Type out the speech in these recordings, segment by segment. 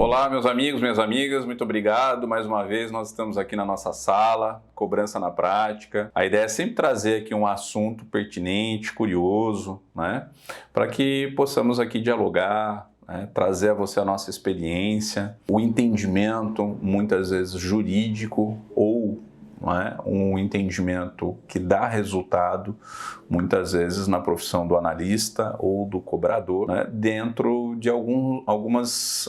Olá, meus amigos, minhas amigas, muito obrigado. Mais uma vez nós estamos aqui na nossa sala, Cobrança na Prática. A ideia é sempre trazer aqui um assunto pertinente, curioso, né? Para que possamos aqui dialogar, né? Trazer a você a nossa experiência, o entendimento, muitas vezes jurídico ou um entendimento que dá resultado, muitas vezes na profissão do analista ou do cobrador, né, dentro de algumas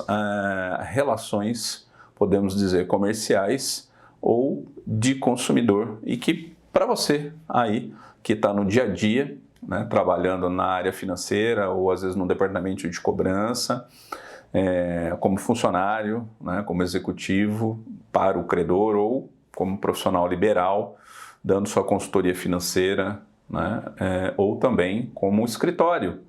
relações, podemos dizer, comerciais ou de consumidor, e que para você aí que está no dia a dia, né, trabalhando na área financeira ou às vezes no departamento de cobrança, como funcionário, né, como executivo para o credor ou como profissional liberal, dando sua consultoria financeira, né, ou também como escritório,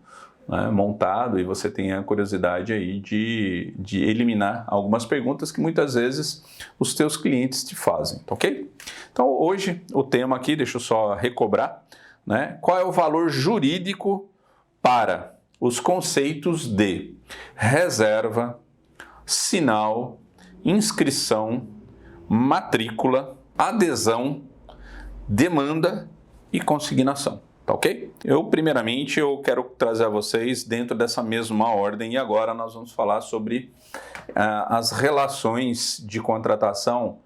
né, montado, e você tem a curiosidade aí de eliminar algumas perguntas que muitas vezes os teus clientes te fazem, ok? Então hoje o tema aqui, deixa eu só recobrar, né, qual é o valor jurídico para os conceitos de reserva, sinal, inscrição, matrícula, adesão, demanda e consignação, tá ok? Primeiramente, eu quero trazer a vocês dentro dessa mesma ordem, e agora nós vamos falar sobre as relações de contratação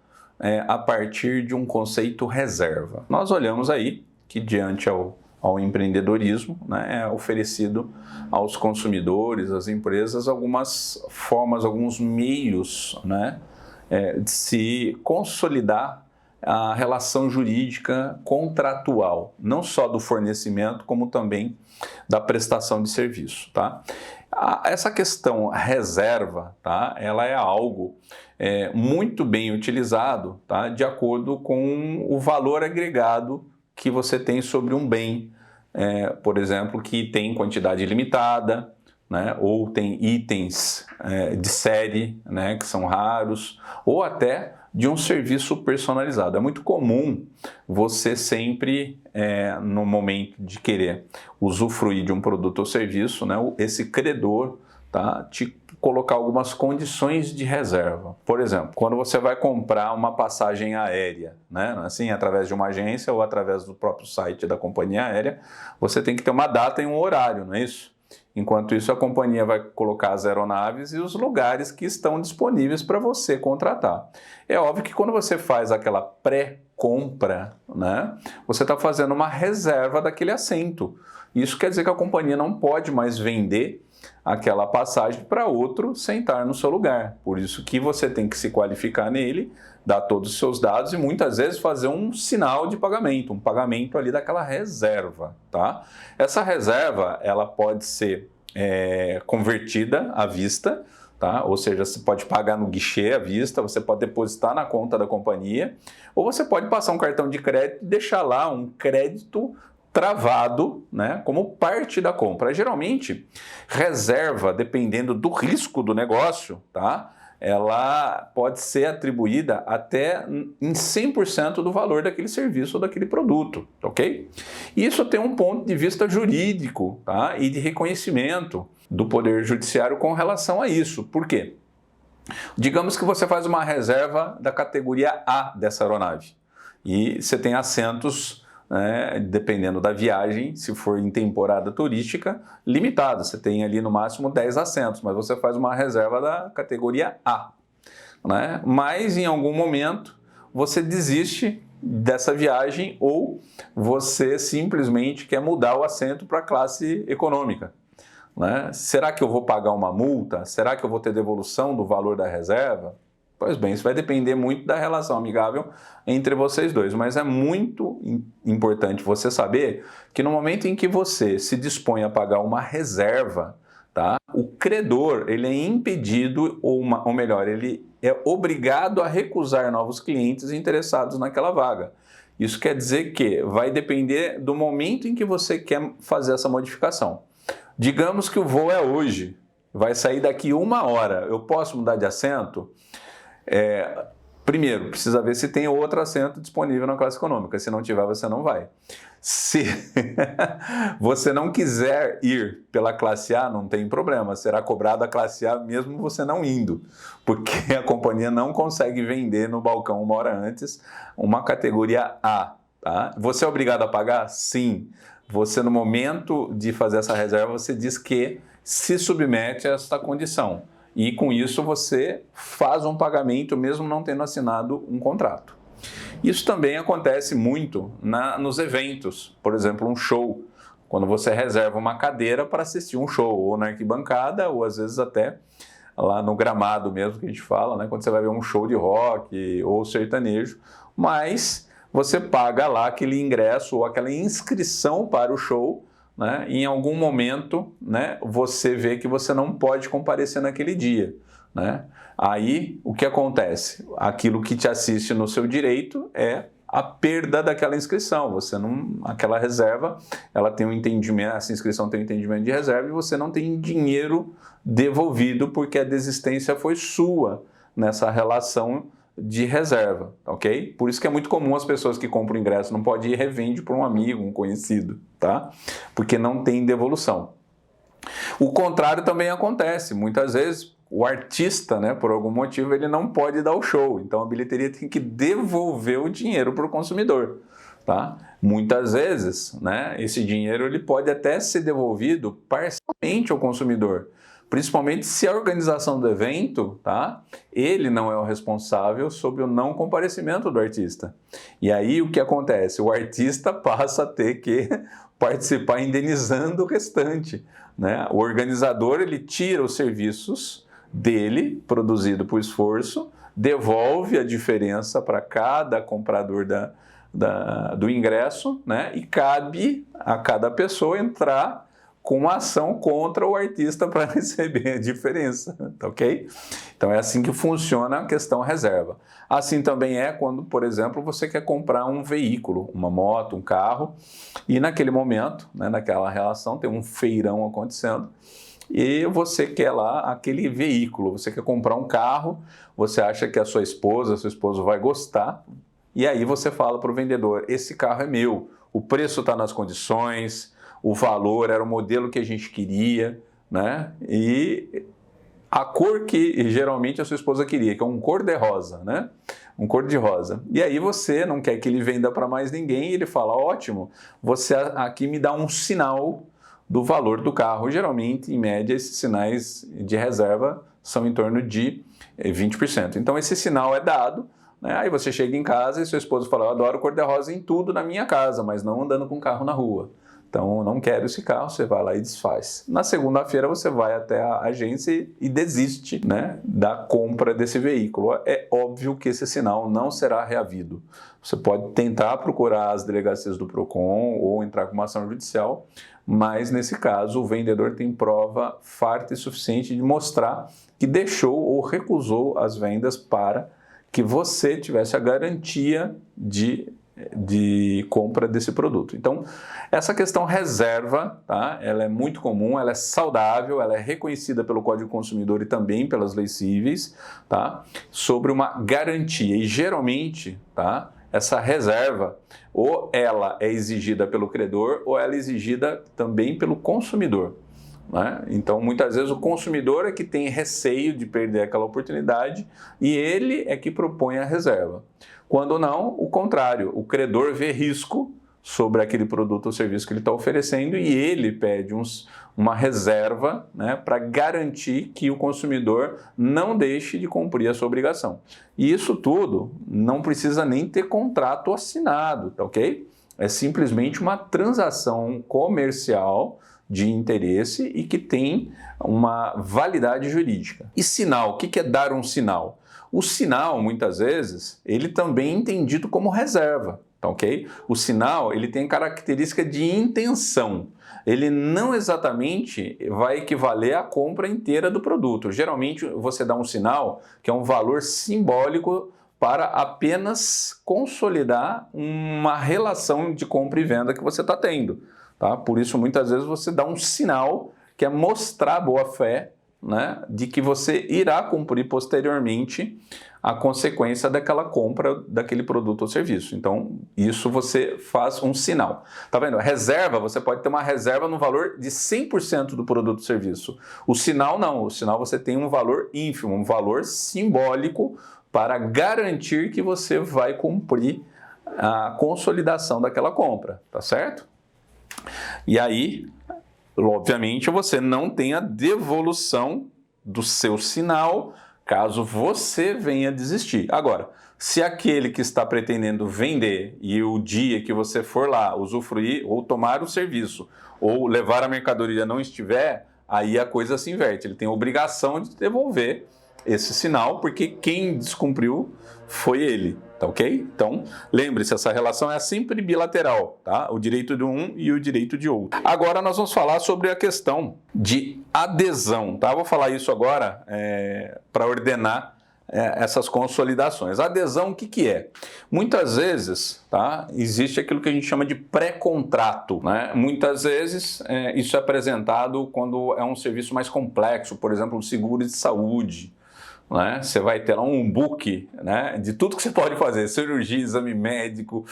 a partir de um conceito reserva. Nós olhamos aí que diante ao empreendedorismo, né, é oferecido aos consumidores, às empresas, algumas formas, alguns meios, né, de se consolidar a relação jurídica contratual, não só do fornecimento, como também da prestação de serviço, tá? Essa questão reserva, tá? Ela é algo muito bem utilizado, tá? De acordo com o valor agregado que você tem sobre um bem, por exemplo, que tem quantidade limitada, né, ou tem itens de série, né, que são raros, ou até de um serviço personalizado. É muito comum você sempre, no momento de querer usufruir de um produto ou serviço, né, esse credor, tá, te colocar algumas condições de reserva. Por exemplo, quando você vai comprar uma passagem aérea, né, assim, através de uma agência ou através do próprio site da companhia aérea, você tem que ter uma data e um horário, não é isso? Enquanto isso, a companhia vai colocar as aeronaves e os lugares que estão disponíveis para você contratar. É óbvio que quando você faz aquela pré-compra, né, você está fazendo uma reserva daquele assento. Isso quer dizer que a companhia não pode mais vender aquela passagem para outro sentar no seu lugar. Por isso que você tem que se qualificar nele, dar todos os seus dados e muitas vezes fazer um sinal de pagamento, um pagamento ali daquela reserva, tá? Essa reserva, ela pode ser convertida à vista, tá? Ou seja, você pode pagar no guichê à vista, você pode depositar na conta da companhia, ou você pode passar um cartão de crédito e deixar lá um crédito travado, né, como parte da compra. Geralmente, reserva, dependendo do risco do negócio, tá, ela pode ser atribuída até em 100% do valor daquele serviço ou daquele produto, ok? Isso tem um ponto de vista jurídico, tá, e de reconhecimento do Poder Judiciário com relação a isso. Por quê? Digamos que você faz uma reserva da categoria A dessa aeronave e você tem assentos, dependendo da viagem, se for em temporada turística, limitada. Você tem ali no máximo 10 assentos, mas você faz uma reserva da categoria A, né? Mas em algum momento você desiste dessa viagem ou você simplesmente quer mudar o assento para a classe econômica, né? Será que eu vou pagar uma multa? Será que eu vou ter devolução do valor da reserva? Pois bem, isso vai depender muito da relação amigável entre vocês dois, mas é muito importante você saber que no momento em que você se dispõe a pagar uma reserva, tá, o credor ele é impedido, ou melhor, ele é obrigado a recusar novos clientes interessados naquela vaga. Isso quer dizer que vai depender do momento em que você quer fazer essa modificação. Digamos que o voo é hoje, vai sair daqui 1 hora, eu posso mudar de assento? Primeiro, precisa ver se tem outro assento disponível na classe econômica. Se não tiver, você não vai. Se você não quiser ir pela classe A, não tem problema, será cobrado a classe A mesmo você não indo, porque a companhia não consegue vender no balcão uma hora antes uma categoria A. Tá? Você é obrigado a pagar? Sim. Você, no momento de fazer essa reserva, você diz que se submete a esta condição. E com isso você faz um pagamento mesmo não tendo assinado um contrato. Isso também acontece muito nos eventos, por exemplo, um show. Quando você reserva uma cadeira para assistir um show, ou na arquibancada, ou às vezes até lá no gramado mesmo que a gente fala, né? Quando você vai ver um show de rock ou sertanejo, mas você paga lá aquele ingresso ou aquela inscrição para o show, né? Em algum momento, né, você vê que você não pode comparecer naquele dia, né? Aí, o que acontece? Aquilo que te assiste no seu direito é a perda daquela inscrição. Você não, aquela reserva, ela tem um entendimento, essa inscrição tem um entendimento de reserva e você não tem dinheiro devolvido porque a desistência foi sua nessa relação de reserva, ok? Por isso que é muito comum as pessoas que compram ingresso não podem ir e revende para um amigo, um conhecido, tá? Porque não tem devolução. O contrário também acontece. Muitas vezes o artista, né, por algum motivo, ele não pode dar o show. Então a bilheteria tem que devolver o dinheiro para o consumidor, tá? Muitas vezes, né, esse dinheiro ele pode até ser devolvido parcialmente ao consumidor. Principalmente se a organização do evento, tá? Ele não é o responsável sobre o não comparecimento do artista. E aí o que acontece? O artista passa a ter que participar indenizando o restante, né? O organizador ele tira os serviços dele, produzido por esforço, devolve a diferença para cada comprador do ingresso, né? E cabe a cada pessoa entrar com uma ação contra o artista para receber a diferença, tá ok? Então é assim que funciona a questão reserva. Assim também é quando, por exemplo, você quer comprar um veículo, uma moto, um carro, e naquele momento, né, naquela relação, tem um feirão acontecendo, e você quer lá aquele veículo, você quer comprar um carro, você acha que a sua esposa, seu esposo vai gostar, e aí você fala para o vendedor, esse carro é meu, o preço está nas condições, o valor era o modelo que a gente queria, né? E a cor que geralmente a sua esposa queria, que é um cor-de-rosa, né? Um cor-de-rosa. E aí você não quer que ele venda para mais ninguém, e ele fala, ótimo, você aqui me dá um sinal do valor do carro. Geralmente, em média, esses sinais de reserva são em torno de 20%. Então esse sinal é dado, né? Aí você chega em casa e sua esposa fala, eu adoro cor-de-rosa em tudo na minha casa, mas não andando com carro na rua. Então, não quero esse carro, você vai lá e desfaz. Na segunda-feira, você vai até a agência e desiste, né, da compra desse veículo. É óbvio que esse sinal não será reavido. Você pode tentar procurar as delegacias do PROCON ou entrar com uma ação judicial, mas, nesse caso, o vendedor tem prova farta e suficiente de mostrar que deixou ou recusou as vendas para que você tivesse a garantia de compra desse produto. Então, essa questão reserva, tá? Ela é muito comum, ela é saudável, ela é reconhecida pelo Código do Consumidor e também pelas leis cíveis, tá? Sobre uma garantia. E geralmente, tá? Essa reserva, ou ela é exigida pelo credor, ou ela é exigida também pelo consumidor, né? Então, muitas vezes o consumidor é que tem receio de perder aquela oportunidade e ele é que propõe a reserva. Quando não, o contrário, o credor vê risco sobre aquele produto ou serviço que ele está oferecendo e ele pede uma reserva, né, para garantir que o consumidor não deixe de cumprir a sua obrigação. E isso tudo não precisa nem ter contrato assinado, tá ok? É simplesmente uma transação comercial de interesse e que tem uma validade jurídica. E sinal, o que é dar um sinal? O sinal, muitas vezes, ele também é entendido como reserva, tá ok? O sinal, ele tem característica de intenção. Ele não exatamente vai equivaler à compra inteira do produto. Geralmente, você dá um sinal que é um valor simbólico para apenas consolidar uma relação de compra e venda que você está tendo, tá? Por isso, muitas vezes, você dá um sinal que é mostrar boa-fé, né, de que você irá cumprir posteriormente a consequência daquela compra daquele produto ou serviço. Então, isso você faz um sinal. Tá vendo? A reserva, você pode ter uma reserva no valor de 100% do produto ou serviço. O sinal não. O sinal você tem um valor ínfimo, um valor simbólico para garantir que você vai cumprir a consolidação daquela compra, tá certo? E aí, obviamente, você não tem a devolução do seu sinal caso você venha desistir. Agora, se aquele que está pretendendo vender e o dia que você for lá usufruir ou tomar o serviço ou levar a mercadoria não estiver, aí a coisa se inverte. Ele tem a obrigação de devolver esse sinal, porque quem descumpriu foi ele, tá ok? Então, lembre-se, essa relação é sempre bilateral, tá? O direito de um e o direito de outro. Agora nós vamos falar sobre a questão de adesão, tá? Vou falar isso agora para ordenar essas consolidações. Adesão, o que que é? Muitas vezes, tá? Existe aquilo que a gente chama de pré-contrato, né? Muitas vezes isso é apresentado quando é um serviço mais complexo, por exemplo, um seguro de saúde, né? Você vai ter lá um book, né, de tudo que você pode fazer, cirurgia, exame médico,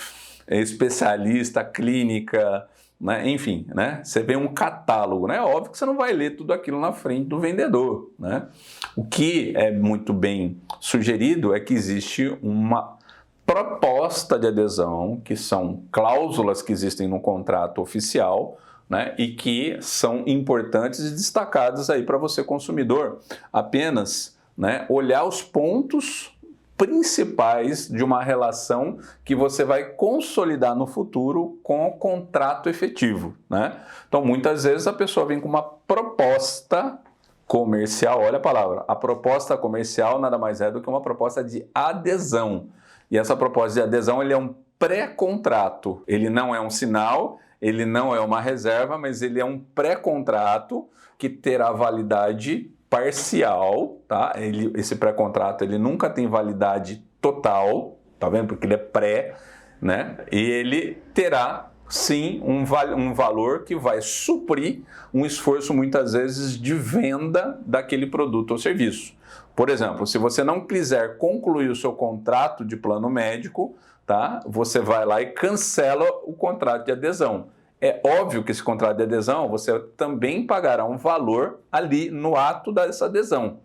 especialista, clínica, né, enfim, né? Você vê um catálogo, né? Óbvio que você não vai ler tudo aquilo na frente do vendedor, né? O que é muito bem sugerido é que existe uma proposta de adesão, que são cláusulas que existem no contrato oficial, né, e que são importantes e destacadas aí para você, consumidor, apenas, né, olhar os pontos principais de uma relação que você vai consolidar no futuro com o contrato efetivo, né? Então, muitas vezes a pessoa vem com uma proposta comercial, olha a palavra, a proposta comercial nada mais é do que uma proposta de adesão. E essa proposta de adesão, ele é um pré-contrato, ele não é um sinal, ele não é uma reserva, mas ele é um pré-contrato que terá validade parcial, tá? Esse pré-contrato ele nunca tem validade total, tá vendo? Porque ele é pré, né? E ele terá sim um valor que vai suprir um esforço muitas vezes de venda daquele produto ou serviço. Por exemplo, se você não quiser concluir o seu contrato de plano médico, tá? Você vai lá e cancela o contrato de adesão. É óbvio que esse contrato de adesão, você também pagará um valor ali no ato dessa adesão.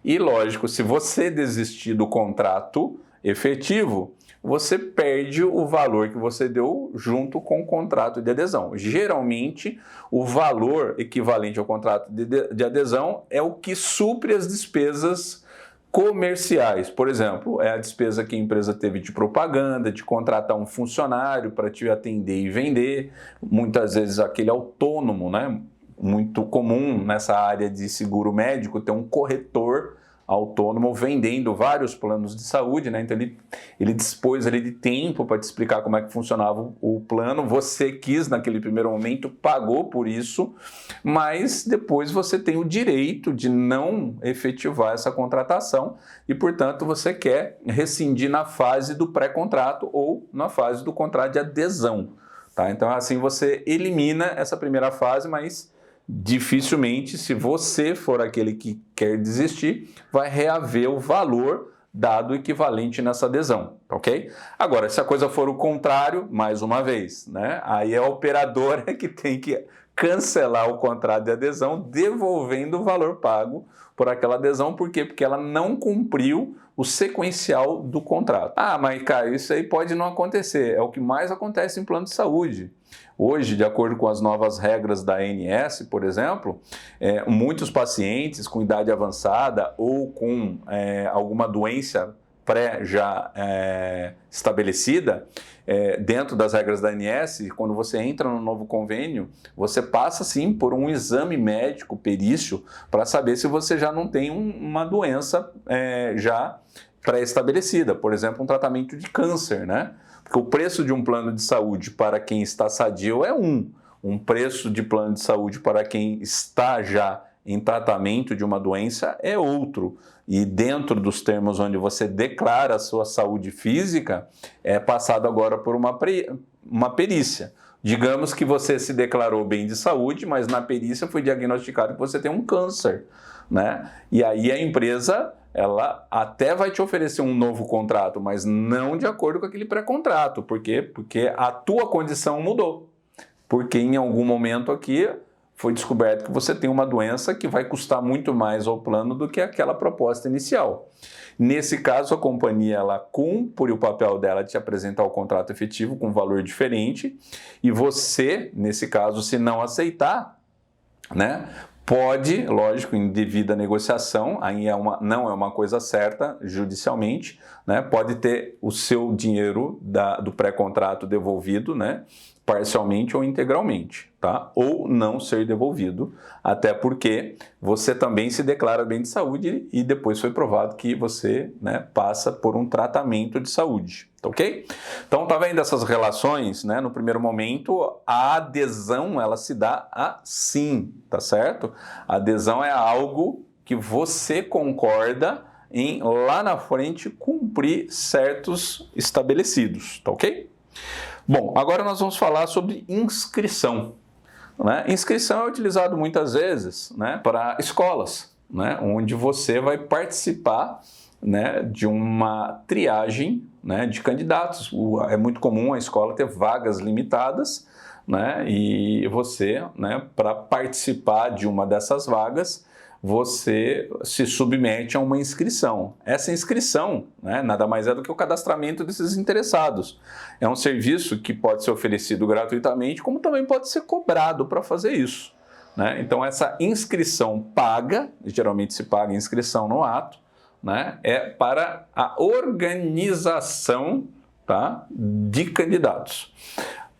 E lógico, se você desistir do contrato efetivo, você perde o valor que você deu junto com o contrato de adesão. Geralmente, o valor equivalente ao contrato de adesão é o que supre as despesas comerciais. Por exemplo, é a despesa que a empresa teve de propaganda, de contratar um funcionário para te atender e vender, muitas vezes aquele autônomo, né? Muito comum nessa área de seguro médico ter um corretor autônomo vendendo vários planos de saúde, né? Então ele dispôs ali de tempo para te explicar como é que funcionava o plano. Você quis naquele primeiro momento, pagou por isso, mas depois você tem o direito de não efetivar essa contratação e, portanto, você quer rescindir na fase do pré-contrato ou na fase do contrato de adesão, tá? Então assim você elimina essa primeira fase, mas dificilmente, se você for aquele que quer desistir, vai reaver o valor dado equivalente nessa adesão, ok? Agora, se a coisa for o contrário, mais uma vez, né? Aí é a operadora que tem que cancelar o contrato de adesão, devolvendo o valor pago por aquela adesão. Por quê? Porque ela não cumpriu o sequencial do contrato. Ah, mas Caio, isso aí pode não acontecer. É o que mais acontece em plano de saúde. Hoje, de acordo com as novas regras da ANS, por exemplo, muitos pacientes com idade avançada ou com alguma doença já estabelecida, dentro das regras da ANS, quando você entra no novo convênio, você passa sim por um exame médico perício para saber se você já não tem uma doença já pré-estabelecida, por exemplo, um tratamento de câncer, né? Porque o preço de um plano de saúde para quem está sadio é um preço de plano de saúde para quem está já em tratamento de uma doença é outro. E dentro dos termos onde você declara a sua saúde física, é passado agora por uma perícia. Digamos que você se declarou bem de saúde, mas na perícia foi diagnosticado que você tem um câncer, né? E aí a empresa, ela até vai te oferecer um novo contrato, mas não de acordo com aquele pré-contrato. Por quê? Porque a tua condição mudou. Porque em algum momento aqui foi descoberto que você tem uma doença que vai custar muito mais ao plano do que aquela proposta inicial. Nesse caso, a companhia ela cumpre o papel dela de te apresentar o contrato efetivo com um valor diferente e você, nesse caso, se não aceitar, né, pode, lógico, em devida negociação, aí não é uma coisa certa judicialmente, né, pode ter o seu dinheiro do pré-contrato devolvido, né, parcialmente ou integralmente, tá? Ou não ser devolvido, até porque você também se declara bem de saúde e depois foi provado que você, né, passa por um tratamento de saúde, tá ok? Então, tá vendo essas relações, né? No primeiro momento, a adesão, ela se dá assim, tá certo? A adesão é algo que você concorda em, lá na frente, cumprir certos estabelecidos, tá ok? Bom, agora nós vamos falar sobre inscrição, né? Inscrição é utilizado muitas vezes, né, para escolas, né, onde você vai participar, né, de uma triagem, né, de candidatos. É muito comum a escola ter vagas limitadas, né, e você, né, para participar de uma dessas vagas, você se submete a uma inscrição. Essa inscrição, né, nada mais é do que o cadastramento desses interessados. É um serviço que pode ser oferecido gratuitamente, como também pode ser cobrado para fazer isso, né? Então, essa inscrição paga, geralmente se paga inscrição no ato, né, é para a organização, tá, de candidatos.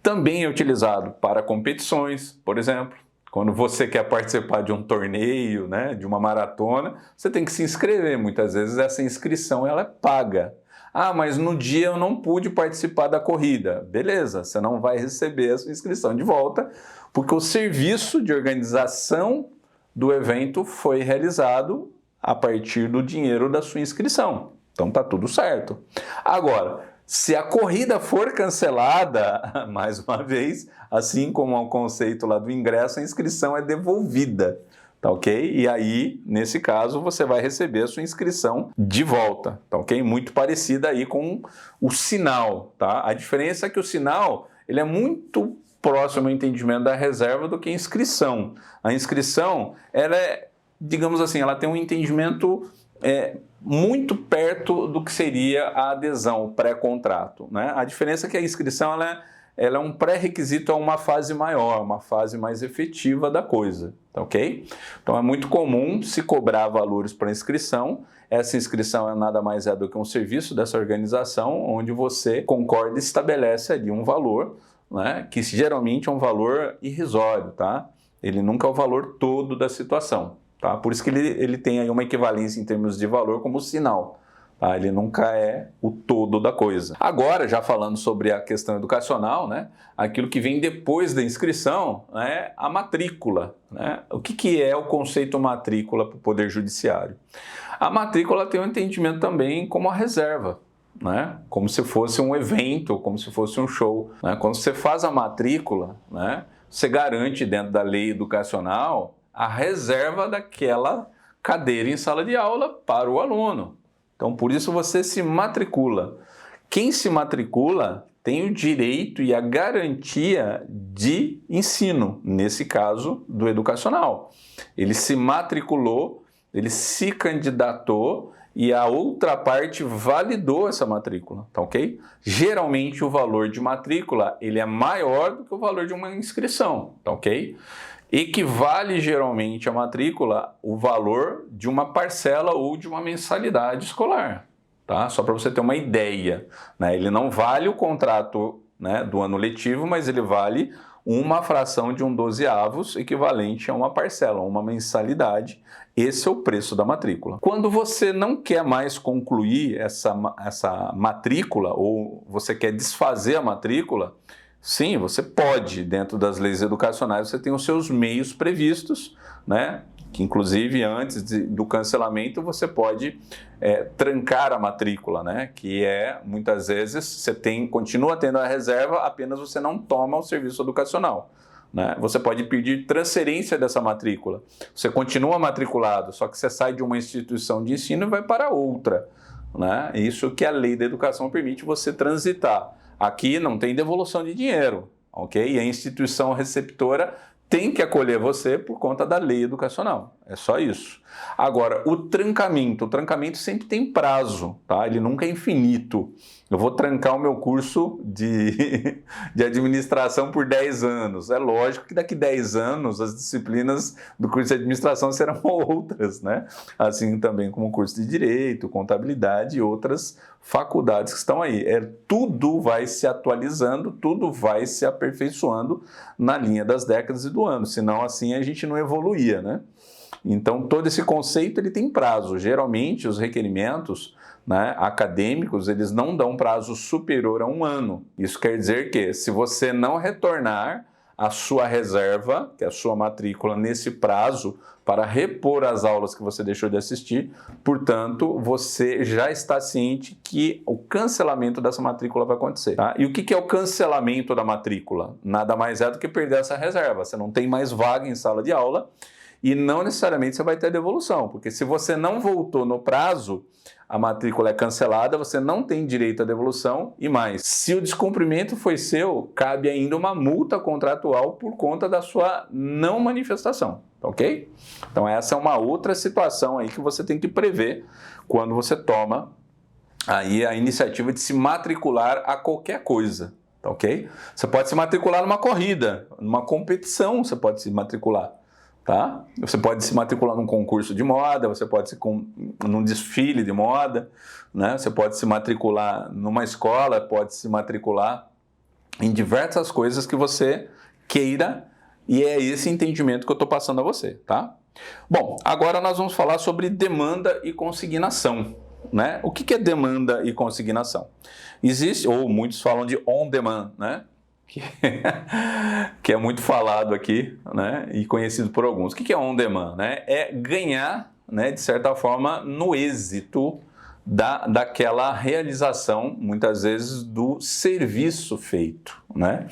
Também é utilizado para competições, por exemplo. Quando você quer participar de um torneio, né, de uma maratona, você tem que se inscrever. Muitas vezes essa inscrição ela é paga. Ah, mas no dia eu não pude participar da corrida. Beleza, você não vai receber a sua inscrição de volta, porque o serviço de organização do evento foi realizado a partir do dinheiro da sua inscrição. Então tá tudo certo. Agora, se a corrida for cancelada, mais uma vez, assim como é o conceito lá do ingresso, a inscrição é devolvida, tá ok? E aí, nesse caso, você vai receber a sua inscrição de volta, tá ok? Muito parecida aí com o sinal, tá? A diferença é que o sinal, ele é muito próximo ao entendimento da reserva do que a inscrição. A inscrição, ela é, digamos assim, ela tem um entendimento muito perto do que seria a adesão, o pré-contrato, né? A diferença é que a inscrição ela é um pré-requisito a uma fase maior, uma fase mais efetiva da coisa, tá ok? Então é muito comum se cobrar valores para inscrição. Essa inscrição nada mais é do que um serviço dessa organização, onde você concorda e estabelece ali um valor, né, que geralmente é um valor irrisório, tá? Ele nunca é o valor todo da situação. Tá? Por isso que ele tem aí uma equivalência em termos de valor como sinal. Tá? Ele nunca é o todo da coisa. Agora, já falando sobre a questão educacional, né, aquilo que vem depois da inscrição é a matrícula. Né? O que é o conceito matrícula para o Poder Judiciário? A matrícula tem um entendimento também como a reserva, né? Como se fosse um evento, como se fosse um show. Né? Quando você faz a matrícula, né, você garante dentro da lei educacional a reserva daquela cadeira em sala de aula para o aluno. Então, por isso você se matricula. Quem se matricula tem o direito e a garantia de ensino, nesse caso, do educacional. Ele se matriculou, ele se candidatou e a outra parte validou essa matrícula, tá ok? Geralmente o valor de matrícula ele é maior do que o valor de uma inscrição, tá ok? Equivale geralmente a matrícula o valor de uma parcela ou de uma mensalidade escolar, tá? Só para você ter uma ideia, né? Ele não vale o contrato, né, do ano letivo, mas ele vale uma fração de um 12avos, equivalente a uma parcela, uma mensalidade. Esse é o preço da matrícula. Quando você não quer mais concluir essa matrícula ou você quer desfazer a matrícula, sim, você pode, dentro das leis educacionais, você tem os seus meios previstos, né? que inclusive antes do cancelamento você pode trancar a matrícula, né? Que muitas vezes você continua tendo a reserva, apenas você não toma o serviço educacional. Né? Você pode pedir transferência dessa matrícula. Você continua matriculado, só que você sai de uma instituição de ensino e vai para outra. Né? Isso que a lei da educação permite você transitar. Aqui não tem devolução de dinheiro, ok? E a instituição receptora tem que acolher você por conta da lei educacional. É só isso. Agora, o trancamento sempre tem prazo, tá? Ele nunca é infinito. Eu vou trancar o meu curso de administração por 10 anos. É lógico que daqui 10 anos as disciplinas do curso de administração serão outras, né? Assim também como o curso de direito, contabilidade e outras faculdades que estão aí. Tudo vai se atualizando, tudo vai se aperfeiçoando na linha das décadas e do ano, senão assim a gente não evoluía, né? Então todo esse conceito ele tem prazo. Geralmente os requerimentos, né, acadêmicos, eles não dão prazo superior a 1 ano. Isso quer dizer que se você não retornar a sua reserva, que é a sua matrícula, nesse prazo para repor as aulas que você deixou de assistir, portanto, você já está ciente que o cancelamento dessa matrícula vai acontecer. Tá? E o que é o cancelamento da matrícula? Nada mais é do que perder essa reserva. Você não tem mais vaga em sala de aula e não necessariamente você vai ter devolução, porque se você não voltou no prazo, a matrícula é cancelada, você não tem direito à devolução e mais. Se o descumprimento foi seu, cabe ainda uma multa contratual por conta da sua não manifestação, ok? Então essa é uma outra situação aí que você tem que prever quando você toma aí a iniciativa de se matricular a qualquer coisa, ok? Você pode se matricular numa corrida, numa competição você pode se matricular. Tá? Você pode se matricular num concurso de moda, você pode se num desfile de moda, né? Você pode se matricular numa escola, pode se matricular em diversas coisas que você queira, e é esse entendimento que eu estou passando a você, tá? Bom, agora nós vamos falar sobre demanda e consignação, né? O que é demanda e consignação? Existe, ou muitos falam de on demand, né? Que é muito falado aqui, né, e conhecido por alguns. O que é on demand? Né? É ganhar, né, de certa forma, no êxito daquela realização, muitas vezes, do serviço feito. Né?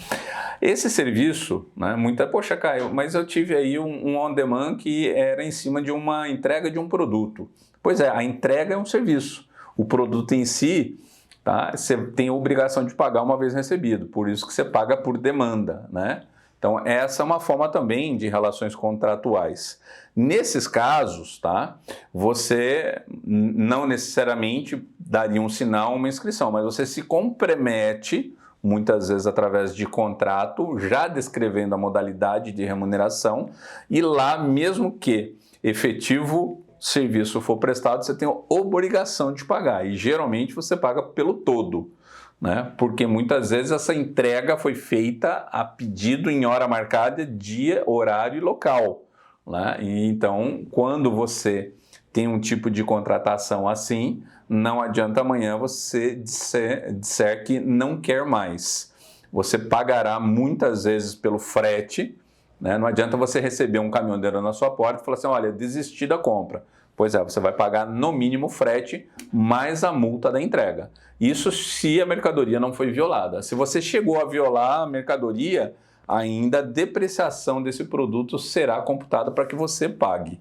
Esse serviço, né, poxa, Caio, mas eu tive aí um on demand que era em cima de uma entrega de um produto. Pois é, a entrega é um serviço. O produto em si, tá? Você tem a obrigação de pagar uma vez recebido, por isso que você paga por demanda, né? Então, essa é uma forma também de relações contratuais. Nesses casos, tá? Você não necessariamente daria um sinal, uma inscrição, mas você se compromete, muitas vezes através de contrato, já descrevendo a modalidade de remuneração, e lá, mesmo que efetivo serviço for prestado, você tem a obrigação de pagar, e geralmente você paga pelo todo, né? Porque muitas vezes essa entrega foi feita a pedido em hora marcada, dia, horário e local, né? E então, quando você tem um tipo de contratação assim, não adianta amanhã você disser que não quer mais. Você pagará muitas vezes pelo frete, né? Não adianta você receber um caminhoneiro na sua porta e falar assim, olha, desisti da compra. Pois é, você vai pagar no mínimo frete mais a multa da entrega. Isso se a mercadoria não foi violada. Se você chegou a violar a mercadoria, ainda a depreciação desse produto será computada para que você pague.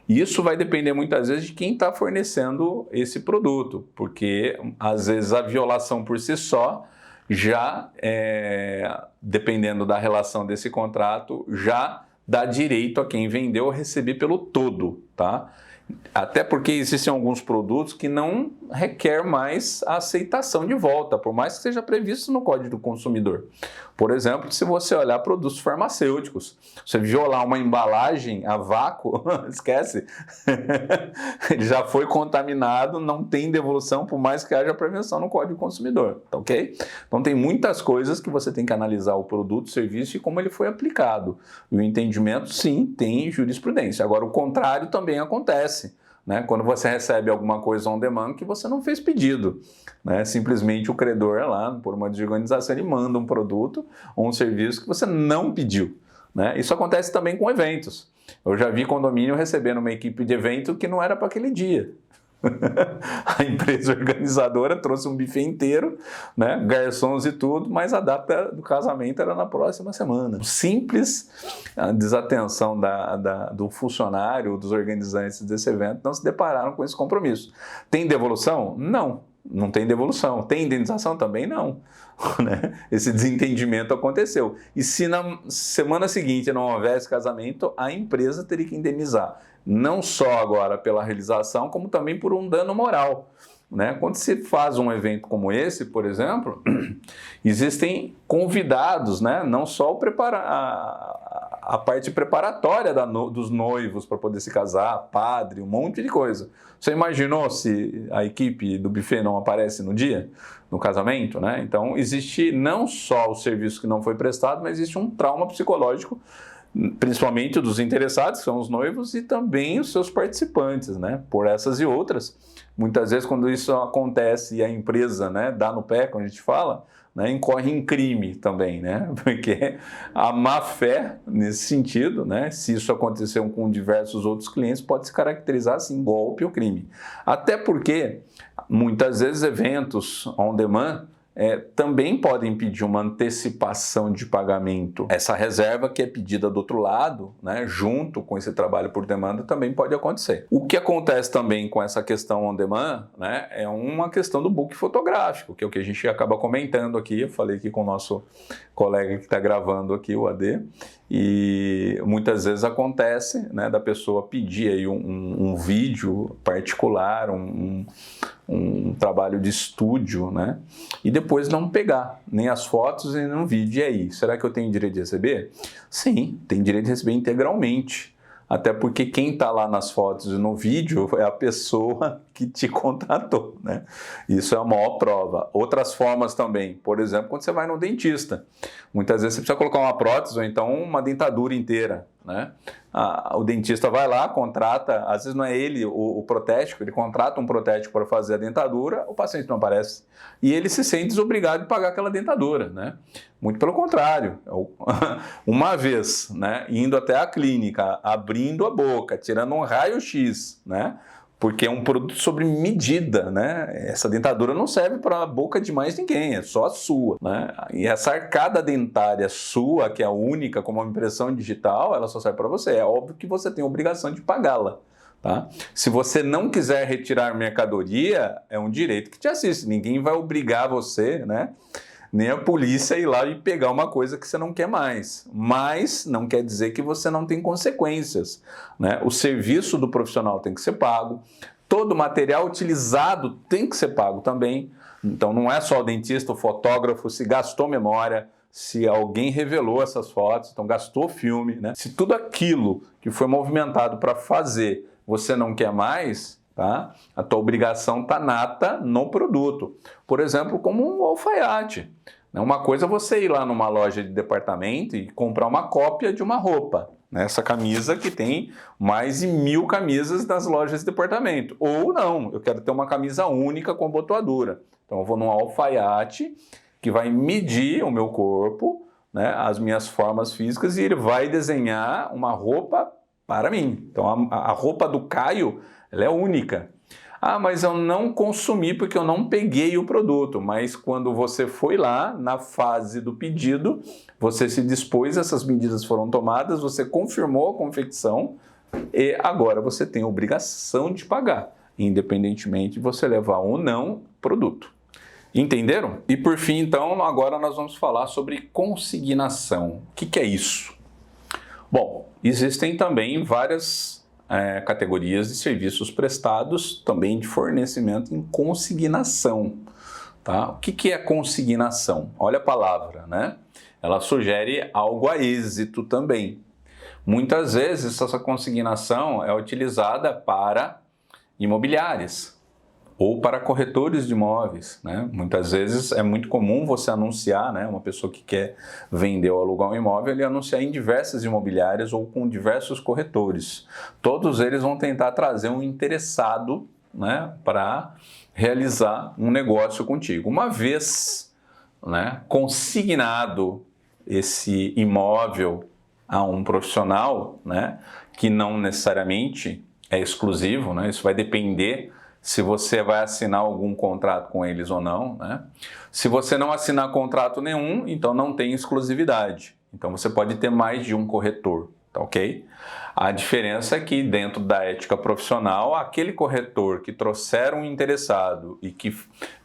Isso vai depender muitas vezes de quem está fornecendo esse produto, porque às vezes a violação por si só já, dependendo da relação desse contrato, já dá direito a quem vendeu a receber pelo todo, tá? Até porque existem alguns produtos que não requer mais a aceitação de volta, por mais que seja previsto no Código do Consumidor. Por exemplo, se você olhar produtos farmacêuticos, você violar uma embalagem a vácuo, esquece, ele já foi contaminado, não tem devolução, por mais que haja prevenção no Código do Consumidor, tá ok? Então tem muitas coisas que você tem que analisar o produto, o serviço e como ele foi aplicado. E o entendimento, sim, tem jurisprudência. Agora, o contrário também acontece. Né? Quando você recebe alguma coisa on demand que você não fez pedido, né? Simplesmente o credor lá, por uma desorganização, ele manda um produto ou um serviço que você não pediu, né? Isso acontece também com eventos. Eu já vi condomínio recebendo uma equipe de evento que não era para aquele dia. A empresa organizadora trouxe um buffet inteiro, né, garçons e tudo, mas a data do casamento era na próxima semana. Simples desatenção do funcionário, dos organizantes desse evento, não se depararam com esse compromisso. Tem devolução? Não tem devolução. Tem indenização? Também não. Né? Esse desentendimento aconteceu. E se na semana seguinte não houvesse casamento, a empresa teria que indenizar. Não só agora pela realização, como também por um dano moral. Né? Quando se faz um evento como esse, por exemplo, existem convidados, né? Não só a parte preparatória dos noivos para poder se casar, padre, um monte de coisa. Você imaginou se a equipe do buffet não aparece no dia, no casamento? Né? Então, existe não só o serviço que não foi prestado, mas existe um trauma psicológico, principalmente dos interessados, que são os noivos, e também os seus participantes, né? Por essas e outras. Muitas vezes, quando isso acontece e a empresa, né, dá no pé, como a gente fala, né, incorre em crime também, né? Porque a má fé, nesse sentido, né, se isso aconteceu com diversos outros clientes, pode se caracterizar assim, golpe ou crime. Até porque, muitas vezes, eventos on demand também podem pedir uma antecipação de pagamento. Essa reserva que é pedida do outro lado, né, junto com esse trabalho por demanda, também pode acontecer. O que acontece também com essa questão on demand, né, é uma questão do book fotográfico, que é o que a gente acaba comentando aqui. Eu falei aqui com o nosso colega que está gravando aqui, o AD, e muitas vezes acontece, né, da pessoa pedir aí um vídeo particular, um trabalho de estúdio, né? E depois não pegar nem as fotos nem no vídeo. E aí, será que eu tenho direito de receber? Sim, tem direito de receber integralmente. Até porque quem está lá nas fotos e no vídeo é a pessoa que te contratou, né? Isso é a maior prova. Outras formas também, por exemplo, quando você vai no dentista. Muitas vezes você precisa colocar uma prótese ou então uma dentadura inteira, né? O dentista vai lá, contrata, às vezes não é ele o protético, ele contrata um protético para fazer a dentadura, o paciente não aparece. E ele se sente desobrigado de pagar aquela dentadura, né? Muito pelo contrário. Uma vez, né, indo até a clínica, abrindo a boca, tirando um raio-x, né? Porque é um produto sobre medida, né? Essa dentadura não serve para a boca de mais ninguém, é só a sua, né? E essa arcada dentária sua, que é a única como uma impressão digital, ela só serve para você. É óbvio que você tem a obrigação de pagá-la, tá? Se você não quiser retirar mercadoria, é um direito que te assiste. Ninguém vai obrigar você, né? Nem a polícia ir lá e pegar uma coisa que você não quer mais. Mas não quer dizer que você não tem consequências, né? O serviço do profissional tem que ser pago, todo material utilizado tem que ser pago também. Então não é só o dentista, o fotógrafo, se gastou memória, se alguém revelou essas fotos, então gastou filme, né? Se tudo aquilo que foi movimentado para fazer você não quer mais, tá? A tua obrigação está nata no produto. Por exemplo, como um alfaiate. Uma coisa é você ir lá numa loja de departamento e comprar uma cópia de uma roupa. Essa camisa que tem mais de 1000 camisas nas lojas de departamento. Ou não, eu quero ter uma camisa única com abotoadura. Então eu vou num alfaiate que vai medir o meu corpo, né, as minhas formas físicas, e ele vai desenhar uma roupa para mim. Então a roupa do Caio, ela é única. Ah, mas eu não consumi porque eu não peguei o produto. Mas quando você foi lá, na fase do pedido, você se dispôs, essas medidas foram tomadas, você confirmou a confecção e agora você tem a obrigação de pagar, independentemente de você levar ou não produto. Entenderam? E por fim, então, agora nós vamos falar sobre consignação. O que é isso? Bom, existem também várias categorias de serviços prestados também de fornecimento em consignação, tá? O que é consignação? Olha a palavra, né? Ela sugere algo a êxito também. Muitas vezes essa consignação é utilizada para imobiliárias ou para corretores de imóveis, né? Muitas vezes é muito comum você anunciar, né, uma pessoa que quer vender ou alugar um imóvel, ele anunciar em diversas imobiliárias ou com diversos corretores. Todos eles vão tentar trazer um interessado, né, para realizar um negócio contigo. Uma vez, né, consignado esse imóvel a um profissional, né, que não necessariamente é exclusivo, né, isso vai depender se você vai assinar algum contrato com eles ou não, né? Se você não assinar contrato nenhum, então não tem exclusividade. Então você pode ter mais de um corretor, tá ok? A diferença é que dentro da ética profissional, aquele corretor que trouxer um interessado e que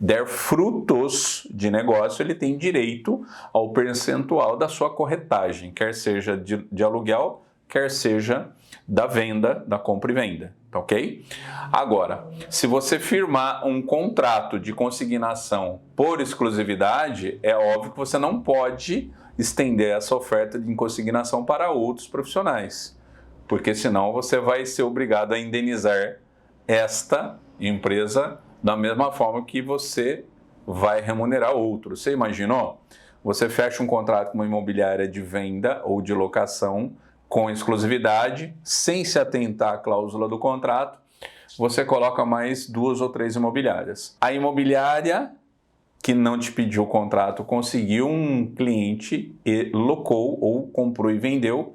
der frutos de negócio, ele tem direito ao percentual da sua corretagem, quer seja de aluguel, quer seja da venda, da compra e venda, tá ok? Agora, se você firmar um contrato de consignação por exclusividade, é óbvio que você não pode estender essa oferta de consignação para outros profissionais, porque senão você vai ser obrigado a indenizar esta empresa da mesma forma que você vai remunerar outro. Você imaginou? Você fecha um contrato com uma imobiliária de venda ou de locação com exclusividade, sem se atentar à cláusula do contrato, você coloca mais 2 ou 3 imobiliárias. A imobiliária que não te pediu o contrato conseguiu um cliente e locou ou comprou e vendeu,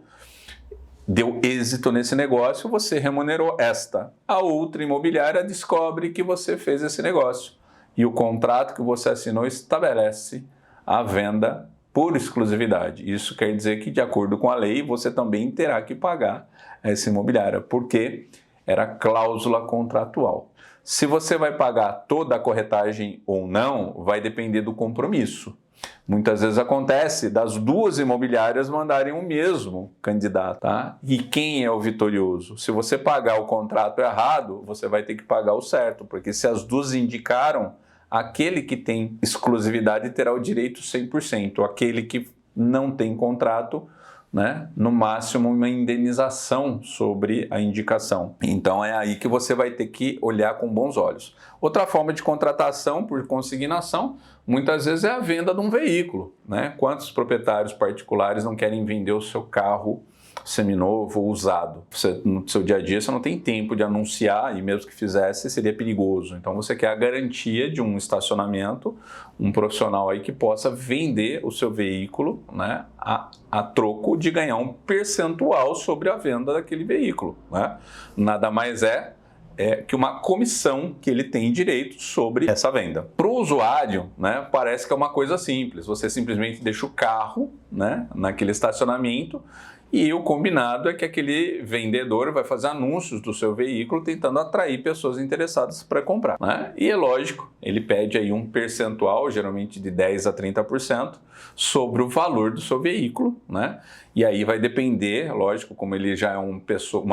deu êxito nesse negócio, você remunerou esta. A outra imobiliária descobre que você fez esse negócio e o contrato que você assinou estabelece a venda por exclusividade. Isso quer dizer que, de acordo com a lei, você também terá que pagar essa imobiliária, porque era cláusula contratual. Se você vai pagar toda a corretagem ou não, vai depender do compromisso. Muitas vezes acontece das 2 imobiliárias mandarem o mesmo candidato, tá? E quem é o vitorioso? Se você pagar o contrato errado, você vai ter que pagar o certo, porque se as 2 indicaram, aquele que tem exclusividade terá o direito 100%, aquele que não tem contrato, né, no máximo uma indenização sobre a indicação. Então é aí que você vai ter que olhar com bons olhos. Outra forma de contratação por consignação, muitas vezes é a venda de um veículo, né? Quantos proprietários particulares não querem vender o seu carro seminovo ou usado? Você, no seu dia a dia você não tem tempo de anunciar, e mesmo que fizesse seria perigoso. Então você quer a garantia de um estacionamento, um profissional aí que possa vender o seu veículo, né, a troco de ganhar um percentual sobre a venda daquele veículo, né? Nada mais é que uma comissão que ele tem direito sobre essa venda. Para o usuário, né, parece que é uma coisa simples. Você simplesmente deixa o carro, né, naquele estacionamento, e o combinado é que aquele vendedor vai fazer anúncios do seu veículo tentando atrair pessoas interessadas para comprar, né? E é lógico, ele pede aí um percentual, geralmente de 10% a 30%, sobre o valor do seu veículo, né? E aí vai depender, lógico, como ele já é uma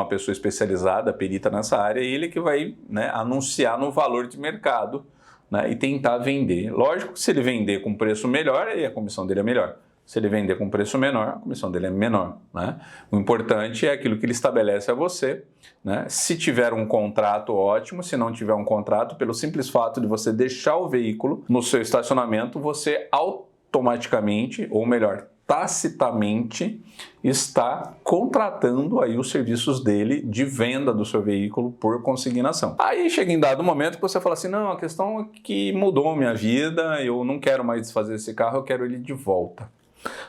pessoa especializada, perita nessa área, ele que vai, né, anunciar no valor de mercado, né, e tentar vender. Lógico que se ele vender com preço melhor, aí a comissão dele é melhor. Se ele vender com preço menor, a comissão dele é menor, né? O importante é aquilo que ele estabelece a você, né? Se tiver um contrato, ótimo. Se não tiver um contrato, pelo simples fato de você deixar o veículo no seu estacionamento, você automaticamente, ou melhor, tacitamente, está contratando aí os serviços dele de venda do seu veículo por consignação. Aí chega em dado momento que você fala assim, não, a questão é que mudou minha vida, eu não quero mais desfazer esse carro, eu quero ele de volta.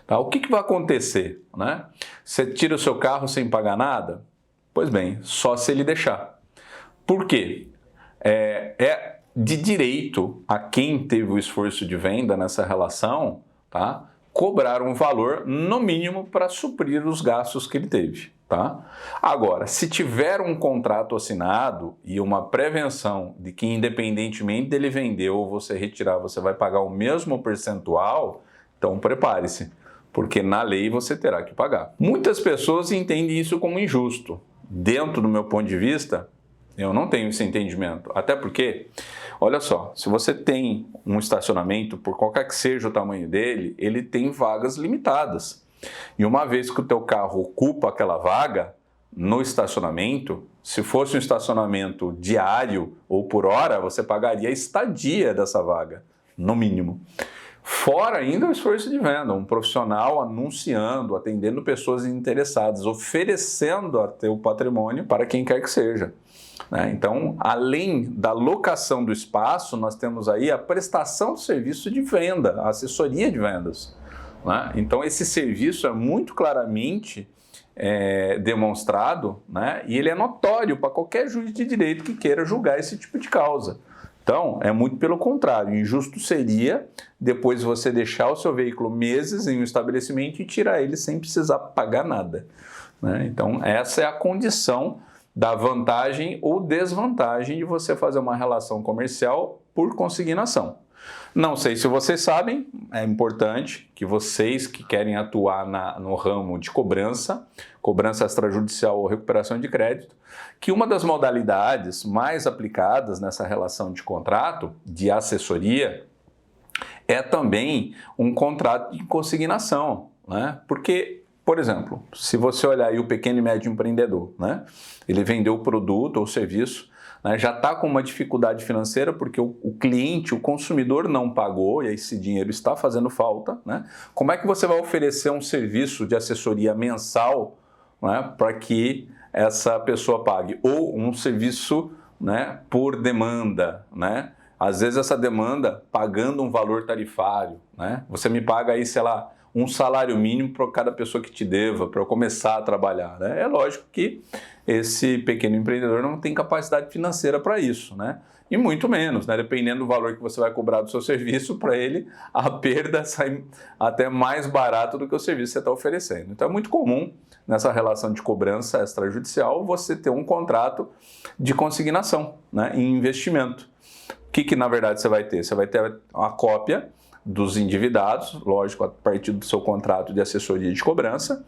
Tá? O que vai acontecer, né? Você tira o seu carro sem pagar nada? Pois bem, só se ele deixar. Por quê? É de direito a quem teve o esforço de venda nessa relação, tá, cobrar um valor no mínimo para suprir os gastos que ele teve. Tá? Agora, se tiver um contrato assinado e uma prevenção de que independentemente dele vender ou você retirar, você vai pagar o mesmo percentual, então prepare-se, porque na lei você terá que pagar. Muitas pessoas entendem isso como injusto. Dentro do meu ponto de vista, eu não tenho esse entendimento. Até porque, olha só, se você tem um estacionamento, por qualquer que seja o tamanho dele, ele tem vagas limitadas. E uma vez que o teu carro ocupa aquela vaga no estacionamento, se fosse um estacionamento diário ou por hora, você pagaria a estadia dessa vaga, no mínimo. Fora ainda o esforço de venda, um profissional anunciando, atendendo pessoas interessadas, oferecendo a teu patrimônio para quem quer que seja. Então, além da locação do espaço, nós temos aí a prestação de serviço de venda, a assessoria de vendas. Então, esse serviço é muito claramente demonstrado, né? E ele é notório para qualquer juiz de direito que queira julgar esse tipo de causa. Então, é muito pelo contrário. Injusto seria depois você deixar o seu veículo meses em um estabelecimento e tirar ele sem precisar pagar nada, né? Então, essa é a condição da vantagem ou desvantagem de você fazer uma relação comercial por consignação. Não sei se vocês sabem, é importante que vocês que querem atuar no ramo de cobrança extrajudicial ou recuperação de crédito, que uma das modalidades mais aplicadas nessa relação de contrato, de assessoria, é também um contrato de consignação, né? Porque, por exemplo, se você olhar aí o pequeno e médio empreendedor, né? Ele vendeu o produto ou serviço, né? Já está com uma dificuldade financeira porque o cliente, o consumidor não pagou e esse dinheiro está fazendo falta, né? Como é que você vai oferecer um serviço de assessoria mensal, né, para que essa pessoa pague? Ou um serviço, né, por demanda, né? Às vezes essa demanda pagando um valor tarifário, né? Você me paga aí, sei lá, um salário mínimo para cada pessoa que te deva, para eu começar a trabalhar, né? É lógico que esse pequeno empreendedor não tem capacidade financeira para isso, né? E muito menos, né? Dependendo do valor que você vai cobrar do seu serviço, para ele a perda sai até mais barato do que o serviço que você está oferecendo. Então é muito comum nessa relação de cobrança extrajudicial você ter um contrato de consignação, né, em investimento. O que na verdade você vai ter? Você vai ter uma cópia dos endividados, lógico, a partir do seu contrato de assessoria de cobrança,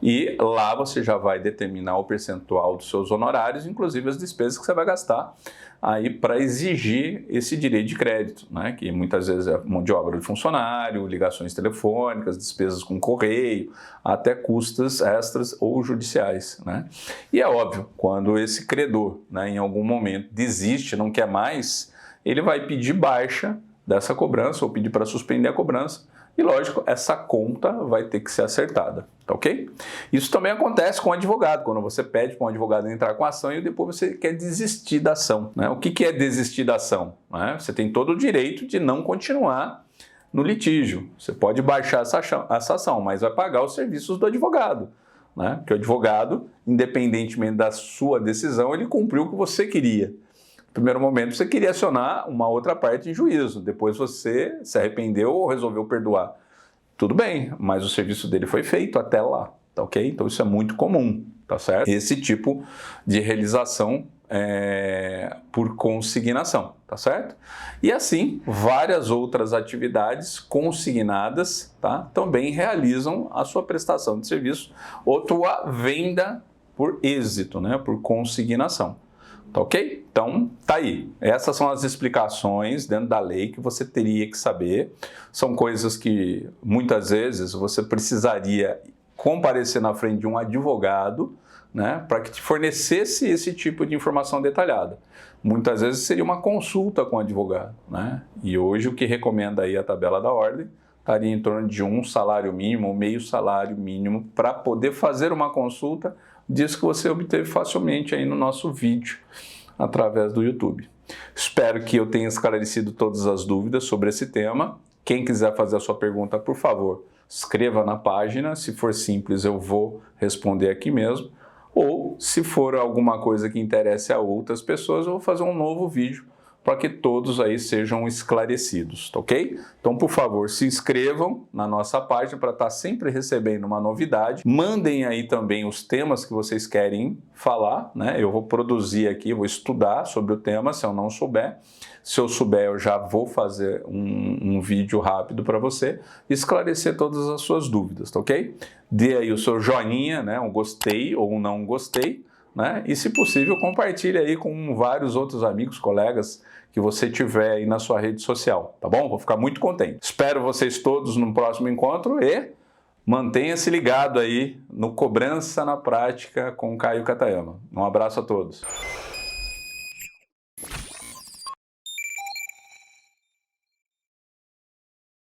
e lá você já vai determinar o percentual dos seus honorários, inclusive as despesas que você vai gastar aí para exigir esse direito de crédito, né? Que muitas vezes é mão de obra de funcionário, ligações telefônicas, despesas com correio, até custas extras ou judiciais, né? E é óbvio, quando esse credor, né, em algum momento desiste, não quer mais, ele vai pedir baixa dessa cobrança ou pedir para suspender a cobrança e, lógico, essa conta vai ter que ser acertada, tá ok? Isso também acontece com o advogado, quando você pede para um advogado entrar com a ação e depois você quer desistir da ação, né? O que é desistir da ação, né? Você tem todo o direito de não continuar no litígio, você pode baixar essa ação, mas vai pagar os serviços do advogado, né? Porque o advogado, independentemente da sua decisão, ele cumpriu o que você queria. No primeiro momento você queria acionar uma outra parte em juízo, depois você se arrependeu ou resolveu perdoar. Tudo bem, mas o serviço dele foi feito até lá, tá ok? Então isso é muito comum, tá certo? Esse tipo de realização por consignação, tá certo? E assim, várias outras atividades consignadas, tá? Também realizam a sua prestação de serviço ou tua venda por êxito, né? Por consignação. Tá ok? Então, tá aí. Essas são as explicações dentro da lei que você teria que saber. São coisas que, muitas vezes, você precisaria comparecer na frente de um advogado, né, para que te fornecesse esse tipo de informação detalhada. Muitas vezes seria uma consulta com o advogado, né? E hoje o que recomenda aí a tabela da ordem estaria em torno de um salário mínimo ou meio salário mínimo para poder fazer uma consulta disso que você obteve facilmente aí no nosso vídeo através do YouTube. Espero que eu tenha esclarecido todas as dúvidas sobre esse tema. Quem quiser fazer a sua pergunta, por favor, escreva na página. Se for simples, eu vou responder aqui mesmo. Ou, se for alguma coisa que interesse a outras pessoas, eu vou fazer um novo vídeo para que todos aí sejam esclarecidos, tá ok? Então, por favor, se inscrevam na nossa página para estar sempre recebendo uma novidade. Mandem aí também os temas que vocês querem falar, né? Eu vou produzir aqui, vou estudar sobre o tema, se eu não souber. Se eu souber, eu já vou fazer um vídeo rápido para você esclarecer todas as suas dúvidas, tá ok? Dê aí o seu joinha, né? Um gostei ou um não gostei, né? E, se possível, compartilhe aí com vários outros amigos, colegas que você tiver aí na sua rede social, tá bom? Vou ficar muito contente. Espero vocês todos no próximo encontro e mantenha-se ligado aí no Cobrança na Prática com Caio Katayama. Um abraço a todos.